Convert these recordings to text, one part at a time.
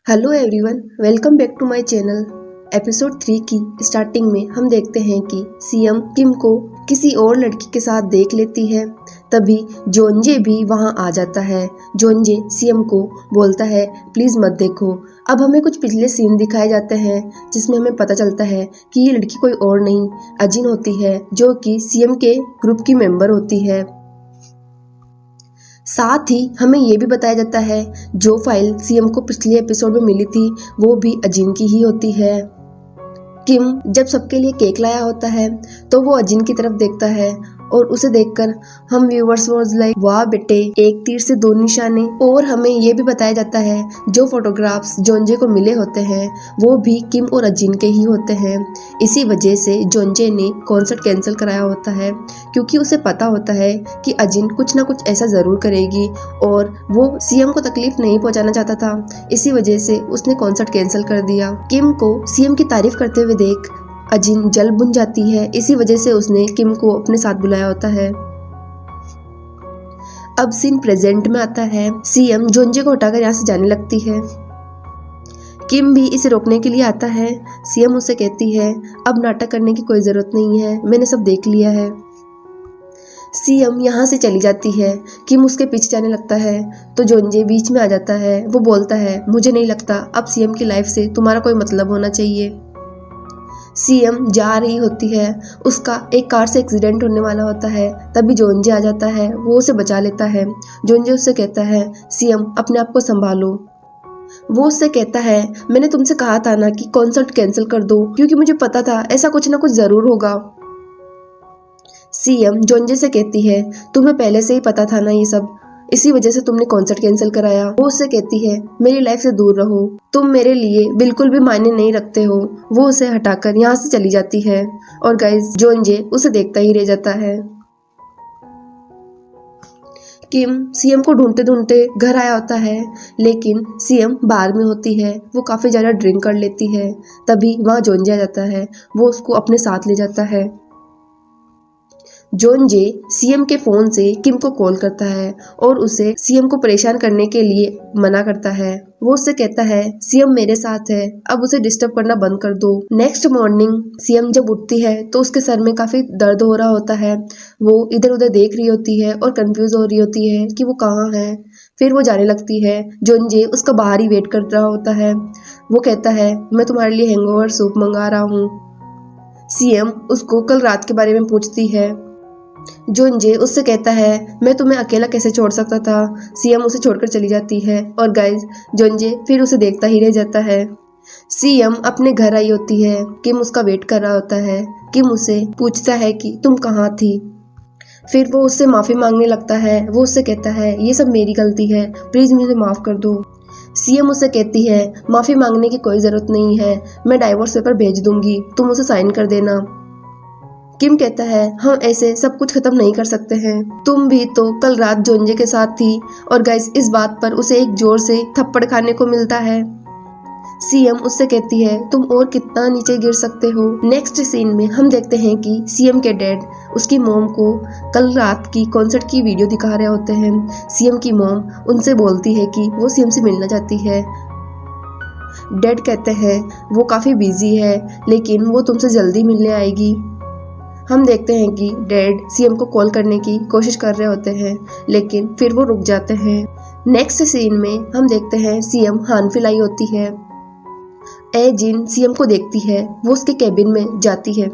Hello everyone, welcome back to my channel. Episode 3 की starting में हम देखते हैं कि सीएम किम को किसी और लड़की के साथ देख लेती है। तभी जोंजे भी वहां आ जाता है। जोंजे सीएम को बोलता है प्लीज मत देखो। अब हमें कुछ पिछले सीन दिखाए जाते हैं जिसमें हमें पता चलता है कि ये लड़की कोई और नहीं अजिन होती है, जो कि सीएम के ग्रुप की मेंबर होती है। साथ ही हमें ये भी बताया जाता है जो फाइल सीएम को पिछले एपिसोड में मिली थी वो भी अजिन की ही होती है। किम जब सबके लिए केक लाया होता है तो वो अजिन की तरफ देखता है और उसे देखकर हम व्यूवर्स वाज लाइक वाह बेटे, एक तीर से दो निशाने। और हमें ये भी बताया जाता है जो फोटोग्राफ्स जोंजे को मिले होते हैं वो भी किम और अजिन के ही होते हैं। इसी वजह से जोंजे ने कॉन्सर्ट कैंसिल कराया होता है क्योंकि उसे पता होता है कि अजिन कुछ ना कुछ ऐसा जरूर करेगी और वो सीएम को तकलीफ नहीं पहुंचाना चाहता था। इसी वजह से उसने कॉन्सर्ट कैंसिल कर दिया। किम को सीएम की तारीफ करते हुए देख अजिन जल बुन जाती है। इसी वजह से उसने किम को अपने साथ बुलाया होता है। अब सीन प्रेजेंट में आता है। सीएम जोंजे को हटाकर यहाँ से जाने लगती है। किम भी इसे रोकने के लिए आता है। सीएम उसे कहती है अब नाटक करने की कोई जरूरत नहीं है, मैंने सब देख लिया है। सीएम यहाँ से चली जाती है। किम उसके पीछे जाने लगता है तो जोंजे बीच में आ जाता है। वो बोलता है मुझे नहीं लगता अब सीएम की लाइफ से तुम्हारा कोई मतलब होना चाहिए। सीएम जा रही होती है, उसका एक कार से एक्सीडेंट होने वाला होता है। तभी जोंजे आ जाता है, वो उसे बचा लेता है। जोंजे उससे कहता है सीएम अपने आप को संभालो। वो उससे कहता है मैंने तुमसे कहा था ना कि कॉन्सर्ट कैंसिल कर दो, क्योंकि मुझे पता था ऐसा कुछ ना कुछ जरूर होगा। सीएम जोंजे से कहती है तुम्हें पहले से ही पता था ना ये सब, इसी वजह से तुमने कॉन्सर्ट कैंसिल कराया। वो उससे कहती है मेरी लाइफ से दूर रहो, तुम मेरे लिए बिल्कुल भी मायने नहीं रखते हो। वो उसे हटाकर यहाँ से चली जाती है और गाइस जोंजे उसे देखता ही रह जाता है। किम सीएम को ढूंढते ढूंढते घर आया होता है, लेकिन सीएम बार में होती है। वो काफी ज्यादा ड्रिंक कर लेती है। तभी वहाँ जोंजे आ जाता है, वो उसको अपने साथ ले जाता है। जोंजे सीएम के फोन से किम को कॉल करता है और उसे सीएम को परेशान करने के लिए मना करता है। वो उससे कहता है सीएम मेरे साथ है, अब उसे डिस्टर्ब करना बंद कर दो। नेक्स्ट मॉर्निंग सीएम जब उठती है तो उसके सर में काफी दर्द हो रहा होता है। वो इधर उधर देख रही होती है और कंफ्यूज हो रही होती है कि वो कहाँ है। फिर वो जाने लगती है। जोंजे उसका बाहर ही वेट कर रहा होता है। वो कहता है मैं तुम्हारे लिए हैंगओवर सूप मंगा रहा हूँ। सीएम उसको कल रात के बारे में पूछती है। जोंजे उससे कहता है मैं तुम्हें अकेला कैसे छोड़ सकता था। सीएम उसे छोड़कर चली जाती है और गाइस जोंजे फिर उसे देखता ही रह जाता है। सीएम अपने घर आई होती है। किम उसका वेट कर रहा होता है। किम उसे पूछता है कि तुम कहाँ थी। फिर वो उससे माफी मांगने लगता है। वो उससे कहता है ये सब मेरी गलती है, प्लीज मुझे माफ कर दो। सीएम उसे कहती है माफी मांगने की कोई जरूरत नहीं है, मैं डाइवोर्स पेपर भेज दूंगी, तुम उसे साइन कर देना। किम कहता है हम ऐसे सब कुछ खत्म नहीं कर सकते हैं, तुम भी तो कल रात जोंजे के साथ थी। और गाइस इस बात पर उसे एक जोर से थप्पड़ खाने को मिलता है। सीएम उससे कहती है तुम और कितना नीचे गिर सकते हो। नेक्स्ट सीन में हम देखते हैं कि सीएम के डैड उसकी मॉम को कल रात की कॉन्सर्ट की वीडियो दिखा रहे होते हैं। सीएम की मॉम उनसे बोलती है कि वो सीएम से मिलना चाहती है। डैड कहते हैं वो काफी बिजी है लेकिन वो तुमसे जल्दी मिलने आएगी। हम देखते हैं कि डैड सीएम को कॉल करने की कोशिश कर रहे होते हैं लेकिन फिर वो रुक जाते हैं। नेक्स्ट सीन में हम देखते हैं सीएम हानफिल आई होती है। ए जिन सीएम को देखती है, वो उसके कैबिन में जाती है।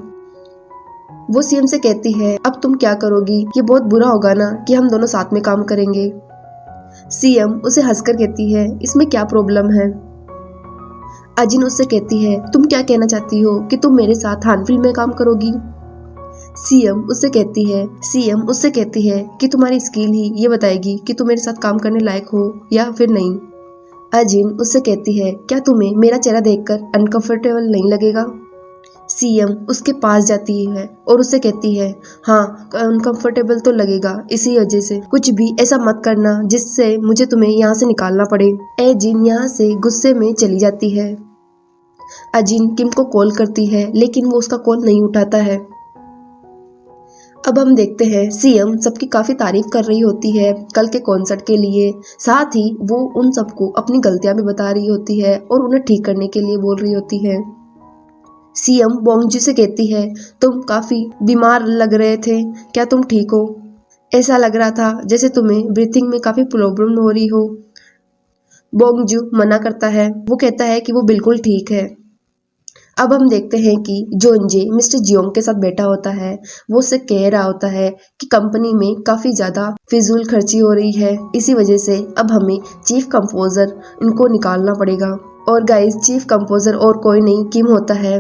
वो सीएम से कहती है अब तुम क्या करोगी, ये बहुत बुरा होगा ना कि हम दोनों साथ में काम करेंगे। सीएम उसे हंसकर कहती है इसमें क्या प्रॉब्लम है। अजिन उससे कहती है तुम क्या कहना चाहती हो कि तुम मेरे साथ हानफिल में काम करोगी। सीएम उससे कहती है कि तुम्हारी स्किल ही ये बताएगी कि तुम मेरे साथ काम करने लायक हो या फिर नहीं। अजिन उससे कहती है क्या तुम्हें मेरा चेहरा देखकर अनकंफर्टेबल नहीं लगेगा। सीएम उसके पास जाती है और उससे कहती है हाँ अनकंफर्टेबल तो लगेगा, इसी वजह से कुछ भी ऐसा मत करना जिससे मुझे तुम्हें यहाँ से निकालना पड़े। अजिन यहाँ से गुस्से में चली जाती है। अजिन किम को कॉल करती है लेकिन वो उसका कॉल नहीं उठाता है। अब हम देखते हैं सीएम सबकी काफी तारीफ कर रही होती है कल के कॉन्सर्ट के लिए। साथ ही वो उन सबको अपनी गलतियां भी बता रही होती है और उन्हें ठीक करने के लिए बोल रही होती है। सीएम बोंगजू से कहती है, तुम काफी बीमार लग रहे थे, क्या तुम ठीक हो? ऐसा लग रहा था जैसे तुम्हें ब्रीथिंग में काफी प्रॉब्लम हो रही हो। बोंगजू मना करता है, वो कहता है कि वो बिल्कुल ठीक है। अब हम देखते हैं कि जोनजे मिस्टर जियोंग के साथ बैठा होता है। वो उससे कह रहा होता है कि कंपनी में काफी ज्यादा फिजूल खर्ची हो रही है, इसी वजह से अब हमें चीफ कंपोजर इनको निकालना पड़ेगा। और गाइस, चीफ कंपोजर और कोई नहीं किम होता है।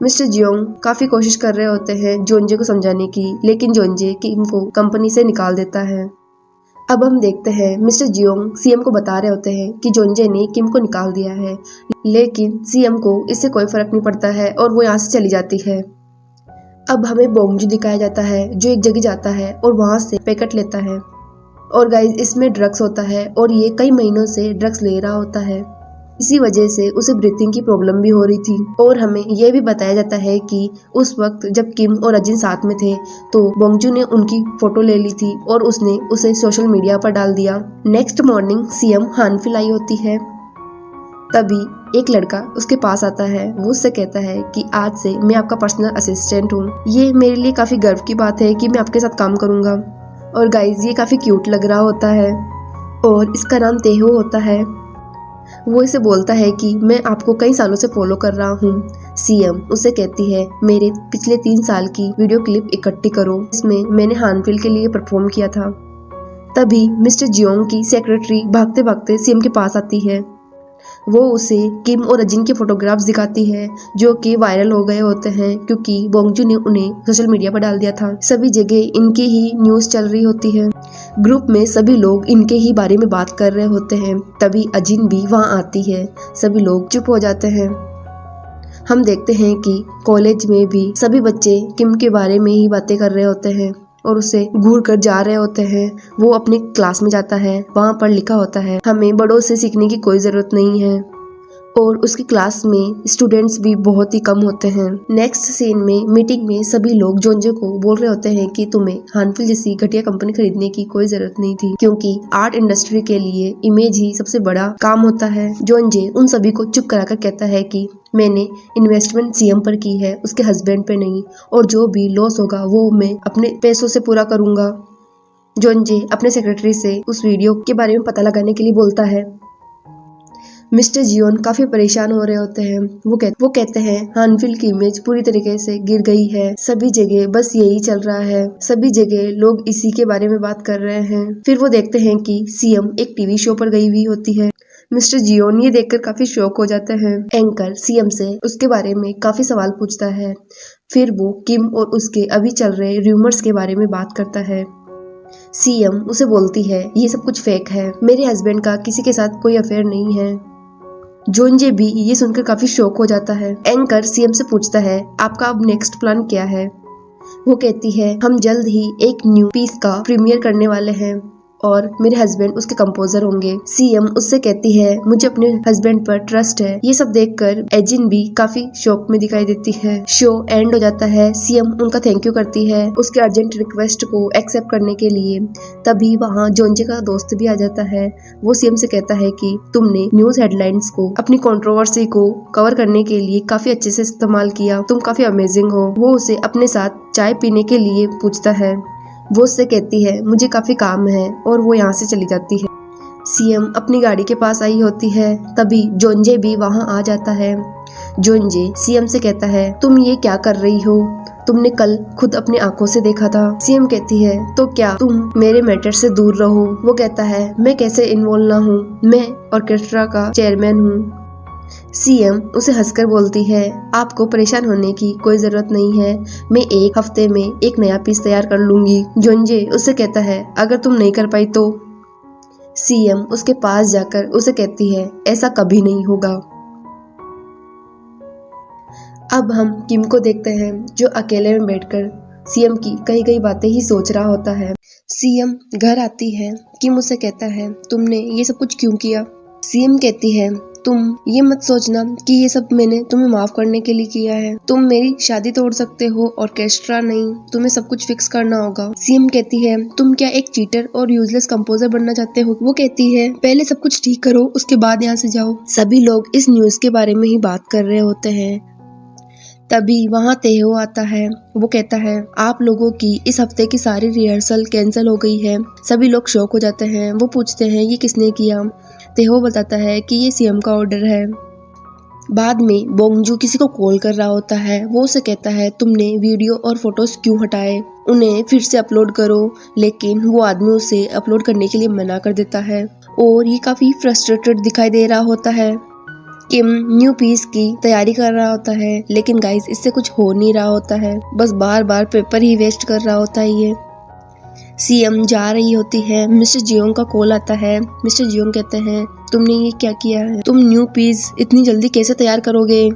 मिस्टर जियोंग काफी कोशिश कर रहे होते हैं जोनजे को समझाने की, लेकिन जोनजे किम को कंपनी से निकाल देता है। अब हम देखते हैं मिस्टर जियोंग सीएम को बता रहे होते हैं कि जोनजे ने किम को निकाल दिया है, लेकिन सीएम को इससे कोई फर्क नहीं पड़ता है और वो यहाँ से चली जाती है। अब हमें बोंगजू दिखाया जाता है जो एक जगह जाता है और वहां से पैकेट लेता है। और गाइस, इसमें ड्रग्स होता है और ये कई महीनों से ड्रग्स ले रहा होता है, इसी वजह से उसे ब्रीथिंग की प्रॉब्लम भी हो रही थी। और हमें यह भी बताया जाता है कि उस वक्त जब किम और अजिन साथ में थे तो बोंगजू ने उनकी फोटो ले ली थी और उसने उसे सोशल मीडिया पर डाल दिया। नेक्स्ट मॉर्निंग सीएम हानफिल आई होती है, तभी एक लड़का उसके पास आता है। वो उससे कहता है कि आज से मैं आपका पर्सनल असिस्टेंट हूँ, ये मेरे लिए काफी गर्व की बात है कि मैं आपके साथ काम करूंगा। और गाइज, ये काफी क्यूट लग रहा होता है और इसका नाम तेहो होता है। वो इसे बोलता है कि मैं आपको कई सालों से फॉलो कर रहा हूँ। सीएम उसे कहती है, मेरे पिछले 3 साल की वीडियो क्लिप इकट्ठी करो, इसमें मैंने हानफिल के लिए परफॉर्म किया था। तभी मिस्टर जियोंग की सेक्रेटरी भागते भागते सीएम के पास आती है। वो उसे किम और अजिन के फोटोग्राफ्स दिखाती है जो कि वायरल हो गए होते हैं क्योंकि बोंगजू ने उन्हें सोशल मीडिया पर डाल दिया था। सभी जगह इनकी ही न्यूज चल रही होती है। ग्रुप में सभी लोग इनके ही बारे में बात कर रहे होते हैं। तभी अजिन भी वहां आती है, सभी लोग चुप हो जाते हैं। हम देखते हैं कि कॉलेज में भी सभी बच्चे किम के बारे में ही बातें कर रहे होते हैं और उसे घूर कर जा रहे होते हैं। वो अपनी क्लास में जाता है, वहां पर लिखा होता है, हमें बड़ों से सीखने की कोई जरूरत नहीं है। और उसकी क्लास में स्टूडेंट्स भी बहुत ही कम होते हैं। नेक्स्ट सीन में मीटिंग में सभी लोग जोनजे को बोल रहे होते हैं कि तुम्हें हानफिल जैसी घटिया कंपनी खरीदने की कोई जरूरत नहीं थी, क्योंकि आर्ट इंडस्ट्री के लिए इमेज ही सबसे बड़ा काम होता है। जोनजे उन सभी को चुप कराकर कहता है कि मैंने इन्वेस्टमेंट सीएम पर की है, उसके हस्बैंड पे नहीं, और जो भी लॉस होगा वो मैं अपने पैसों से पूरा करूंगा। जोनजे अपने सेक्रेटरी से उस वीडियो के बारे में पता लगाने के लिए बोलता है। मिस्टर जियोन काफी परेशान हो रहे होते हैं। वो कहते हैं हानफिल की इमेज पूरी तरीके से गिर गई है, सभी जगह बस यही चल रहा है, सभी जगह लोग इसी के बारे में बात कर रहे हैं। फिर वो देखते हैं कि सीएम एक टीवी शो पर गई हुई होती है। मिस्टर जियोन ये देखकर काफी शॉक हो जाते हैं। एंकर सीएम से उसके बारे में काफी सवाल पूछता है। फिर वो किम और उसके अभी चल रहे रूमर्स के बारे में बात करता है। सीएम उसे बोलती है, ये सब कुछ फेक है, मेरे हस्बैंड का किसी के साथ कोई अफेयर नहीं है। जोनजे भी ये सुनकर काफी शॉक हो जाता है। एंकर सीएम से पूछता है, आपका अब नेक्स्ट प्लान क्या है? वो कहती है, हम जल्द ही एक न्यू पीस का प्रीमियर करने वाले हैं और मेरे हस्बैंड उसके कंपोजर होंगे। सीएम उससे कहती है, मुझे अपने हस्बैंड पर ट्रस्ट है। ये सब देखकर एजिन भी काफी शॉक में दिखाई देती है। शो एंड हो जाता है। सीएम उनका थैंक यू करती है उसके अर्जेंट रिक्वेस्ट को एक्सेप्ट करने के लिए। तभी वहाँ जोनजे का दोस्त भी आ जाता है। वो सीएम से कहता है कि तुमने न्यूज हेडलाइंस को अपनी कंट्रोवर्सी को कवर करने के लिए काफी अच्छे से इस्तेमाल किया, तुम काफी अमेजिंग हो। वो उसे अपने साथ चाय पीने के लिए पूछता है। वो उससे कहती है, मुझे काफी काम है, और वो यहाँ से चली जाती है। सीएम अपनी गाड़ी के पास आई होती है। तभी जोनजे भी वहाँ आ जाता है। जोनजे सीएम से कहता है, तुम ये क्या कर रही हो? तुमने कल खुद अपनी आंखों से देखा था। सीएम कहती है, तो क्या तुम मेरे मैटर से दूर रहो? वो कहता है, मैं कैसे इन्वॉल्व ना हूँ, मैं ऑर्केस्ट्रा का चेयरमैन हूँ। सीएम उसे हंसकर बोलती है, आपको परेशान होने की कोई जरूरत नहीं है, मैं 1 हफ्ते में एक नया पीस तैयार कर लूंगी। जोनजे उससे कहता है, अगर तुम नहीं कर पाई तो? सीएम उसके पास जाकर उसे कहती है, ऐसा कभी नहीं होगा। अब हम किम को देखते हैं जो अकेले में बैठकर सीएम की कई कई बातें ही सोच रहा होता है। सीएम घर आती है। किम उसे कहता है, तुमने ये सब कुछ क्यों किया? सीएम कहती है, तुम ये मत सोचना कि ये सब मैंने तुम्हें माफ करने के लिए किया है। तुम मेरी शादी तोड़ सकते हो, ऑर्केस्ट्रा नहीं। तुम्हें सब कुछ फिक्स करना होगा। सीएम कहती है तुम क्या एक चीटर और यूजलेस कंपोजर बनना चाहते हो? वो कहती है पहले सब कुछ ठीक करो, उसके बाद यहाँ से जाओ। सभी लोग इस न्यूज के बारे में ही बात कर रहे होते हैं। तभी वहाँ तेहो आता है। वो कहता है आप लोगों की इस हफ्ते की सारी रिहर्सल कैंसिल हो गई है। सभी लोग शॉक हो जाते हैं। वो पूछते हैं ये किसने किया? तेहो बताता है कि ये सीएम का ऑर्डर है। बाद में बोंगजू किसी को कॉल कर रहा होता है। वो उसे कहता है तुमने वीडियो और फोटोज क्यों हटाए? उन्हें फिर से अपलोड करो। लेकिन वो आदमी उसे अपलोड करने के लिए मना कर देता है और ये काफी फ्रस्ट्रेटेड दिखाई दे रहा होता है। किम न्यू पीस की तैयारी कर रहा होता है, लेकिन गाइस इससे कुछ हो नहीं रहा होता है। बस बार बार पेपर ही वेस्ट कर रहा होता है ये। सीएम जा रही होती है। मिस्टर जियोंग का कॉल आता है। मिस्टर जियोंग कहते हैं तुमने ये क्या किया है? तुम न्यू पीस इतनी जल्दी कैसे तैयार करोगे?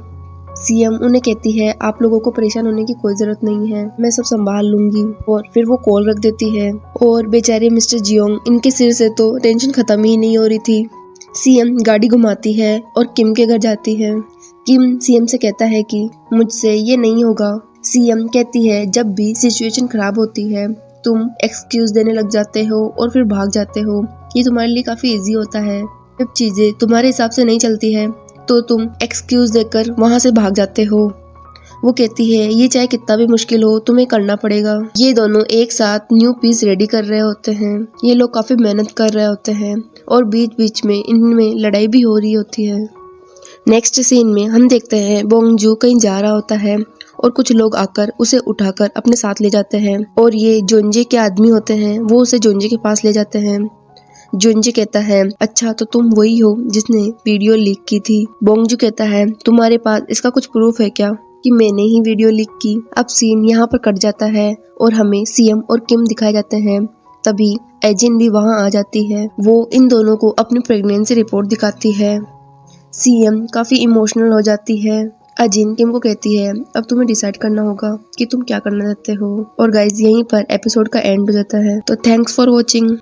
सीएम उन्हें कहती है आप लोगों को परेशान होने की कोई जरूरत नहीं है, मैं सब संभाल लूंगी। और फिर वो कॉल रख देती है और बेचारे मिस्टर जियोंग, इनके सिर से तो टेंशन खत्म ही नहीं हो रही थी। सीएम गाड़ी घुमाती है और किम के घर जाती है। किम सीएम से कहता है कि मुझसे ये नहीं होगा। सीएम कहती है जब भी सिचुएशन खराब होती है तुम एक्सक्यूज देने लग जाते हो और फिर भाग जाते हो। ये तुम्हारे लिए काफी इजी होता है। जब चीजें तुम्हारे हिसाब से नहीं चलती है तो तुम एक्सक्यूज देकर वहां से भाग जाते हो। वो कहती है ये चाहे कितना भी मुश्किल हो तुम्हें करना पड़ेगा। ये दोनों एक साथ न्यू पीस रेडी कर रहे होते हैं। ये लोग काफी मेहनत कर रहे होते हैं और बीच बीच में इनमें लड़ाई भी हो रही होती है। नेक्स्ट सीन में हम देखते हैं बोंगजू कहीं जा रहा होता है और कुछ लोग आकर उसे उठाकर अपने साथ ले जाते हैं और ये जोंजे के आदमी होते हैं। वो उसे जोंजे के पास ले जाते हैं। जोंजे कहता है अच्छा तो तुम वही हो जिसने वीडियो लीक की थी। बोंगजू कहता है तुम्हारे पास इसका कुछ प्रूफ है क्या कि मैंने ही वीडियो लीक की? अब सीन यहाँ पर कट जाता है और हमें सीएम और किम दिखाए जाते हैं। तभी एजिन भी वहाँ आ जाती है। वो इन दोनों को अपनी प्रेगनेंसी रिपोर्ट दिखाती है। सीएम काफी इमोशनल हो जाती है। अजिन किम को कहती है अब तुम्हें डिसाइड करना होगा कि तुम क्या करना चाहते हो। और गाइज यहीं पर एपिसोड का एंड हो जाता है। तो थैंक्स फॉर वॉचिंग।